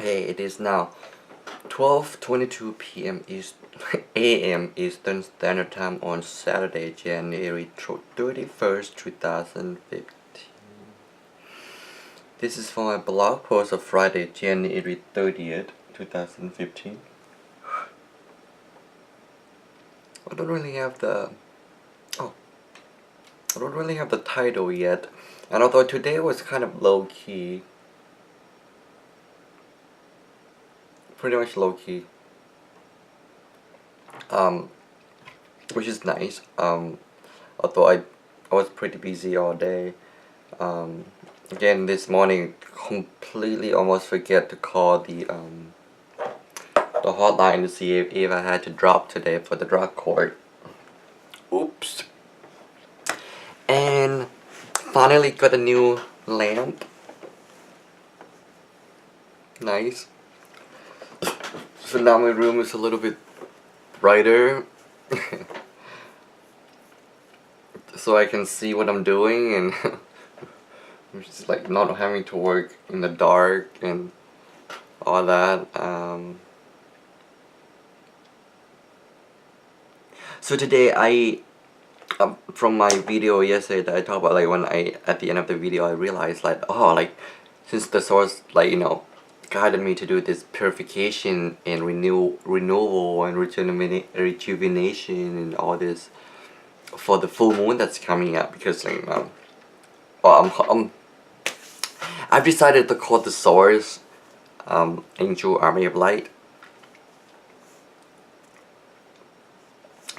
Okay, it is now 12:22 p.m. a.m. Eastern Standard Time on Saturday, January 31st, 2015. This is for my blog post of Friday, January 30th, 2015. I don't really have the title yet, and although today was kind of low-key, pretty much low-key, which is nice, although I was pretty busy all day. Again, this morning, completely almost forget to call the hotline to see if I had to drop today for the drug court. Oops. And finally got a new lamp. Nice. So now my room is a little bit brighter. So I can see what I'm doing, and I'm just like not having to work in the dark and all that. So today from my video yesterday that I talked about, like when at the end of the video I realized like, oh, like since the source guided me to do this purification and renewal and rejuvenation and all this for the full moon that's coming up, because like I've decided to call the source Angel.Army of Light.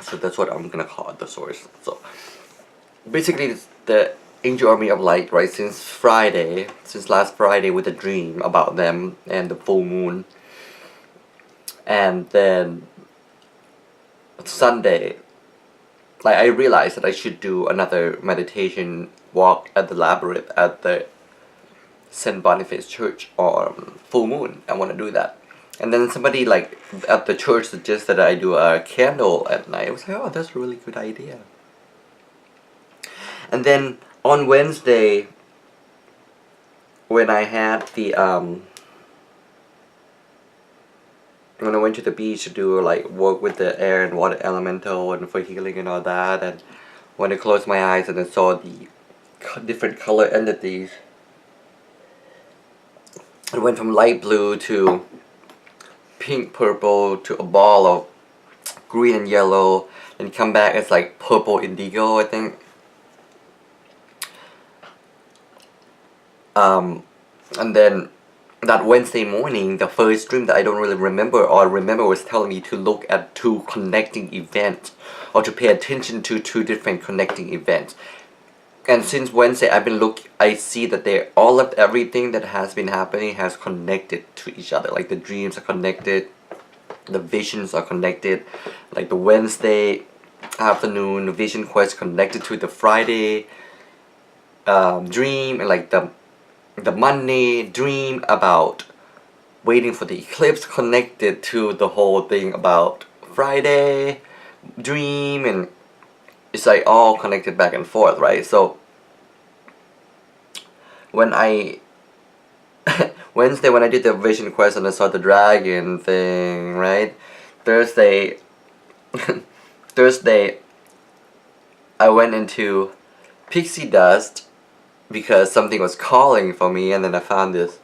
So that's what I'm gonna call it, the source. So basically it's the Angel.Army of Light, right? Since last Friday with a dream about them and the full moon, and then Sunday, like I realized that I should do another meditation walk at the labyrinth at the St. Boniface Church on full moon. I want to do that. And then somebody like at the church suggested that I do a candle at night. I was like, oh, that's a really good idea. And then on Wednesday, when I had the when I went to the beach to do like work with the air and water elemental and for healing and all that, and when I closed my eyes and I saw the different color entities, it went from light blue to pink, purple to a ball of green and yellow, and come back as like purple indigo, I think. And then that Wednesday morning, the first dream that I don't really remember, or I remember, was telling me to look at two connecting events, or to pay attention to two different connecting events. And since Wednesday, I see that all of everything that has been happening has connected to each other. Like the dreams are connected, the visions are connected. Like the Wednesday afternoon, the vision quest connected to the Friday dream, and like the Monday dream about waiting for the eclipse connected to the whole thing about Friday dream, and it's like all connected back and forth, right? So when Wednesday when I did the vision quest and I saw the dragon thing, right? Thursday I went into pixie dust because something was calling for me, and then I found this,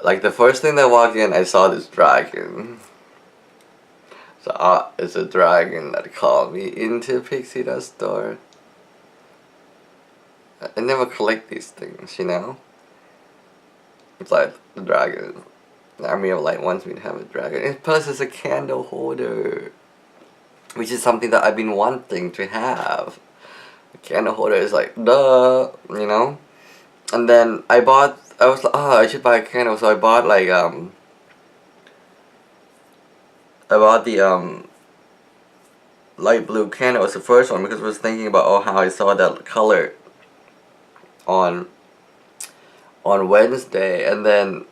like the first thing that I walked in, I saw this dragon. So it's a dragon that called me into pixie dust store. I never collect these things, you know? It's like the dragon. The Army of Light wants me to have a dragon. And plus it's a candle holder, which is something that I've been wanting to have. A candle holder is like, duh, you know? And then I was like, oh, I should buy a candle, so I bought like, I bought the, light blue candle was the first one, because I was thinking about, oh, how I saw that color on Wednesday, and then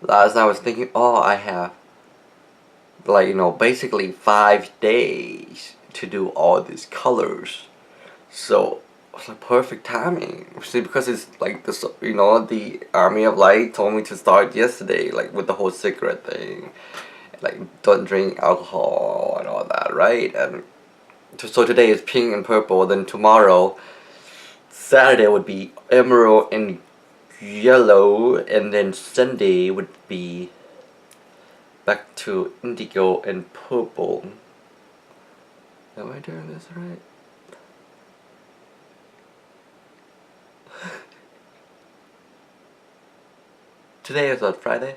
last night I was thinking, oh, I have like, you know, basically 5 days to do all these colors. So was like perfect timing. See, because it's like the the Army of Light told me to start yesterday, like with the whole cigarette thing, like don't drink alcohol and all that, right? And so today is pink and purple. Then tomorrow, Saturday would be emerald and yellow, and then Sunday would be back to indigo and purple. Am I doing this right? Today is what, Friday?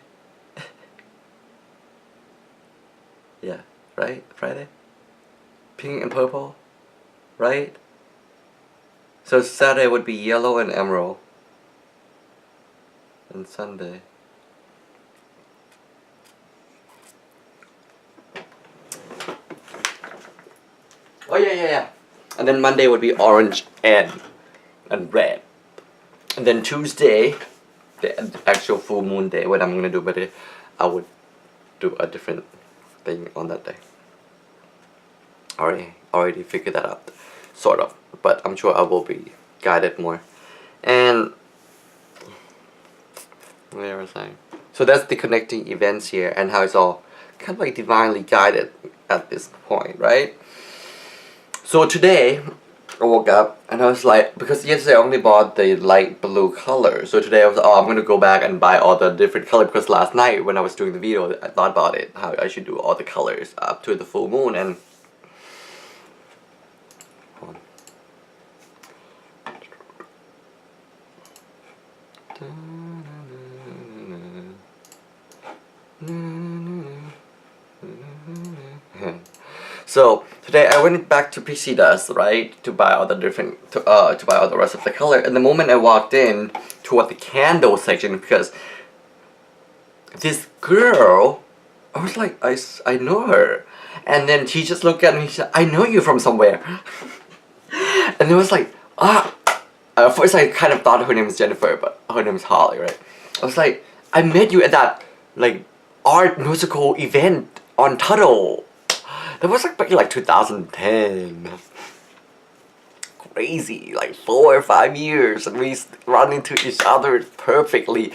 Yeah, right? Friday? Pink and purple? Right? So Saturday would be yellow and emerald. And Sunday. Oh yeah. And then Monday would be orange and red. And then Tuesday, the actual full moon day, what I'm gonna do, but I would do a different thing on that day. Already figured that out, sort of. But I'm sure I will be guided more. And where was I? So that's the connecting events here, and how it's all kind of like divinely guided at this point, right? So today, I woke up and I was like, because yesterday I only bought the light blue color. So today I was, I'm gonna go back and buy all the different colors, because last night when I was doing the video, I thought about it, how I should do all the colors up to the full moon. And so today I went back to PC Dust, right, to buy all the different, to buy all the rest of the color. And the moment I walked in toward the candle section, because this girl, I was like, I know her. And then she just looked at me and she said, I know you from somewhere. And it was like, at first I kind of thought her name was Jennifer, but her name is Holly, right? I was like, I met you at that, like, art musical event on Tuttle. That was like back in like 2010. Crazy, like 4 or 5 years, and we run into each other perfectly.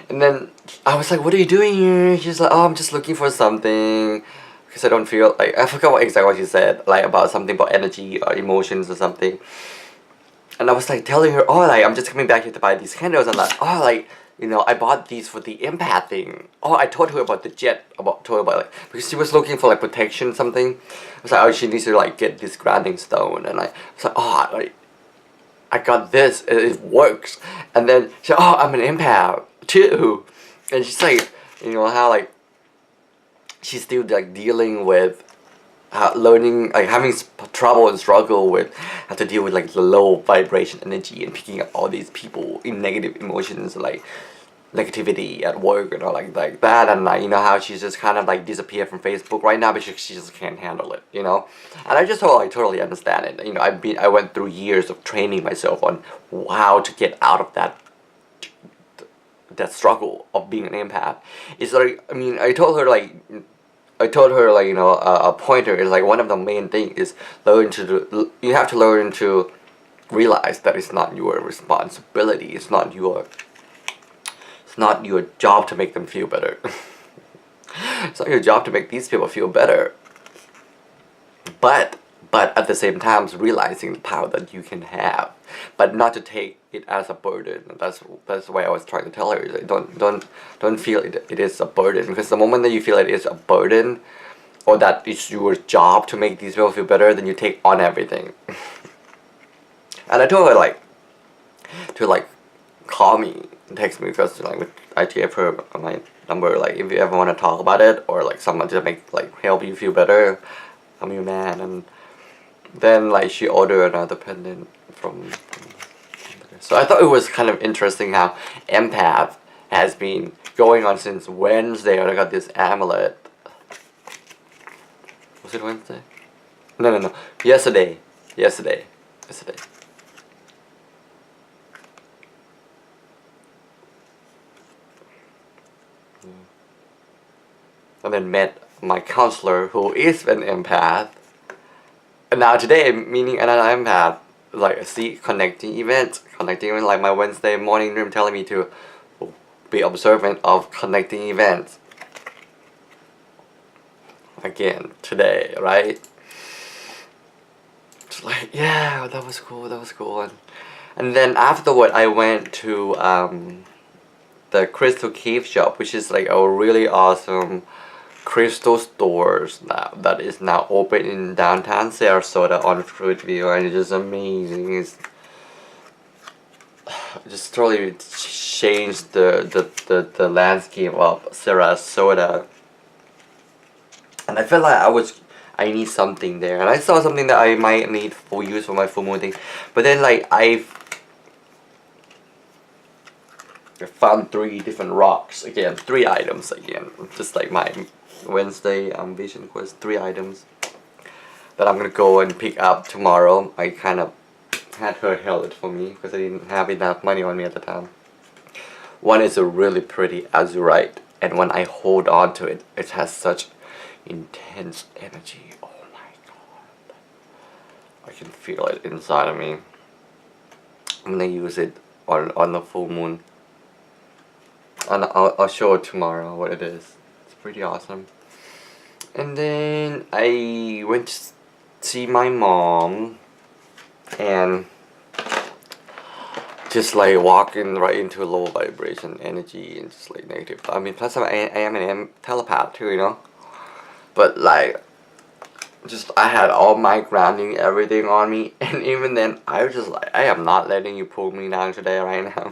And then I was like, what are you doing here? She's like, oh, I'm just looking for something, because I don't feel like, I forgot exactly what she said, like about something about energy or emotions or something. And I was like telling her, oh, like I'm just coming back here to buy these candles, and like, oh, like, you know, I bought these for the empath thing. Oh, I told her about the jet, told her about, like, because she was looking for like protection something. I was like, oh, she needs to like get this grounding stone, and I was like, oh, like, I got this, it works. And then she said, oh, I'm an empath too. And she's like, you know how like she's still like dealing with learning, like having trouble and struggle with how to deal with like the low vibration energy and picking up all these people in negative emotions, like negativity at work and all like that. And like, you know how she's just kind of like disappeared from Facebook right now because she just can't handle it, you know. And I just totally understand it. You know, I went through years of training myself on how to get out of that struggle of being an empath. It's like, I mean, I told her like, you know, a pointer is like one of the main things is you have to learn to realize that it's not your responsibility. It's not your job to make them feel better. It's not your job to make these people feel better. But at the same time, realizing the power that you can have, but not to take it as a burden. That's the way I was trying to tell her. Like, don't feel it is a burden, because the moment that you feel it is a burden, or that it's your job to make these people feel better, then you take on everything. And I told her like to like call me and text me, because like I gave her my number, like if you ever want to talk about it, or like someone to make like help you feel better, I'm your man. And then like she ordered another pendant from so I thought it was kind of interesting how Empath has been going on since Wednesday. I got this amulet. Was it Wednesday? No. Yesterday. And then met my counselor, who is an empath. And now today I'm meeting another empath. like see connecting events, like my Wednesday morning dream telling me to be observant of connecting events. Again today, right? It's like, yeah, that was cool. And then afterward I went to the Crystal Cave shop, which is like a really awesome crystal stores that is now open in downtown Sarasota on Fruitview, and it's just amazing. It's just totally changed the landscape of Sarasota, and I felt like I need something there, and I saw something that I might need for use for my full moon thing, but then like I found 3 different rocks again, 3 items again, just like my Wednesday vision quest, 3 items that I'm gonna go and pick up tomorrow. I kind of had her held it for me because I didn't have enough money on me at the time. One is a really pretty azurite, and when I hold on to it, it has such intense energy. Oh my god, I can feel it inside of me. I'm gonna use it on the full moon, and I'll show it tomorrow what it is. It's pretty awesome. And then I went to see my mom, and just like walking right into low vibration energy and just like negative. I mean, plus I am an telepath too, you know. But like, just I had all my grounding, everything on me, and even then I was just like, I am not letting you pull me down today right now.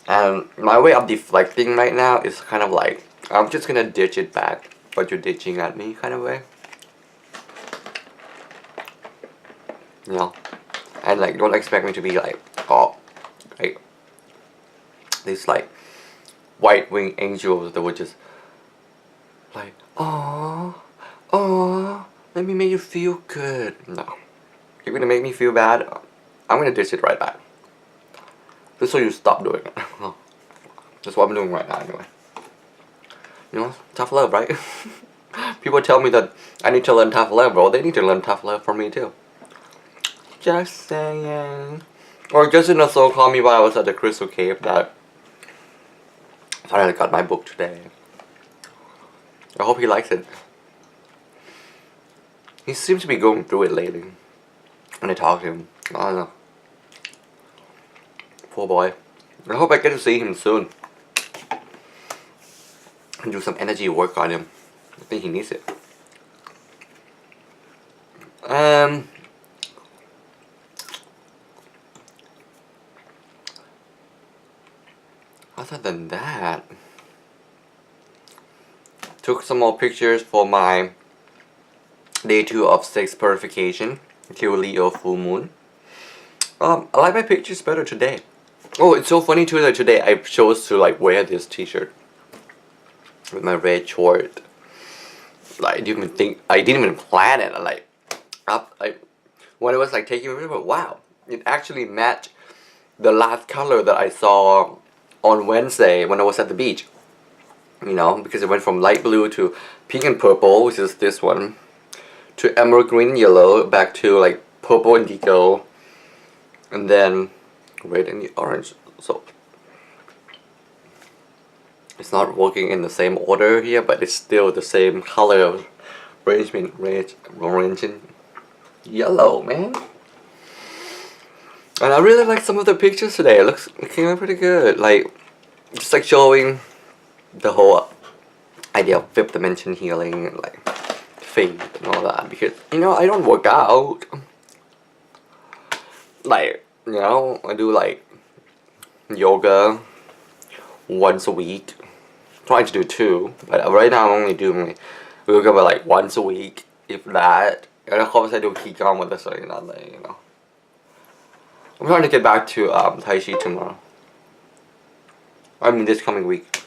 And my way of deflecting right now is kind of like, I'm just gonna ditch it back, but you're ditching at me kind of way. You know? And like, don't expect me to be like, oh, like, these like, white winged angels that would just, like, oh, let me make you feel good. No. You're gonna make me feel bad, I'm gonna ditch it right back. Just so you stop doing it. That's what I'm doing right now anyway. You know, tough love, right? People tell me that I need to learn tough love, bro. They need to learn tough love from me too. Just saying. Or just in a soul call me while I was at the Crystal Cave that finally got my book today. I hope he likes it. He seems to be going through it lately. When I talk to him, I don't know. Poor boy. I hope I get to see him soon. And do some energy work on him. I think he needs it. Other than that, took some more pictures for my day 2 of 6 purification till Leo full moon. I like my pictures better today. Oh, it's so funny too that today I chose to like wear this t-shirt with my red short. Like I didn't even plan it. When I was like taking a picture, wow, it actually matched the last color that I saw on Wednesday when I was at the beach. You know, because it went from light blue to pink and purple, which is this one, to emerald green yellow, back to like purple indigo, and then red and the orange. So it's not working in the same order here, but it's still the same color arrangement. Yellow, man. And I really like some of the pictures today. It came out pretty good. Like, just like showing the whole idea of 5th dimension healing and like faith and all that. Because, you know, I don't work out. Like, you know, I do like yoga once a week. Trying to do 2, but right now I'm only doing yoga like once a week, if that. And of course I do Qigong with this, so you know. I'm trying to get back to Tai Chi tomorrow. I mean this coming week.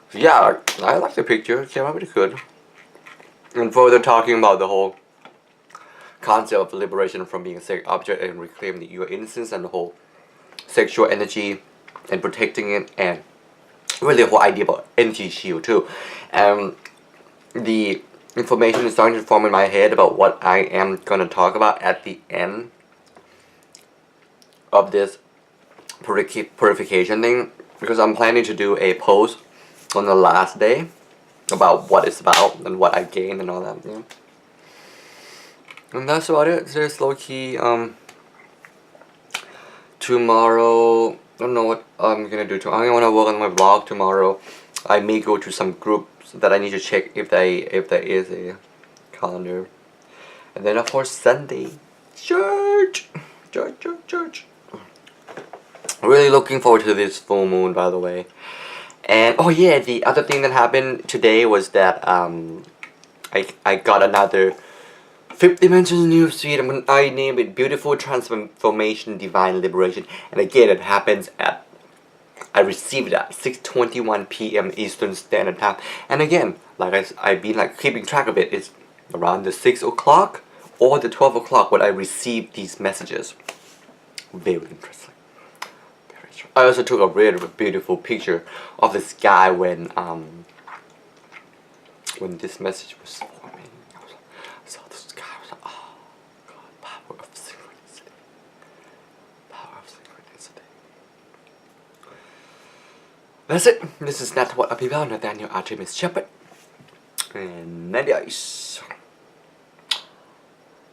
So yeah, I like the picture. It came out pretty good. And further talking about the whole concept of liberation from being a sex object and reclaiming your innocence and the whole sexual energy and protecting it, and really the whole idea about energy shield too. The information is starting to form in my head about what I am gonna talk about at the end of this purification thing, because I'm planning to do a post on the last day about what it's about and what I gained and all that. Yeah. And that's about it. There's low key. Tomorrow, I don't know what I'm gonna do. I want to work on my vlog tomorrow. I may go to some groups that I need to check if there is a calendar. And then of course Sunday, church. Really looking forward to this full moon, by the way. And oh yeah, the other thing that happened today was that I got another 5th dimension newsfeed. I named it Beautiful Transformation Divine Liberation. And again, it happens at, I received it at 6:21 p.m. Eastern Standard Time. And again, like I've been like keeping track of it, it's around the 6 o'clock or the 12 o'clock when I receive these messages. Very interesting. I also took a really beautiful picture of the sky when this message was forming. I saw the sky. I was like, oh God, power of synchronicity. Power of synchronicity. That's it. This is Nattawat, Apibal, Nathaniel, Artemis, Shepherd, and NattyICE.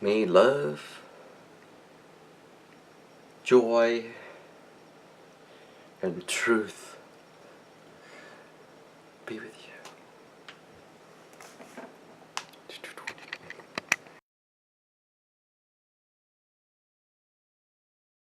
May love, joy, and truth be with you.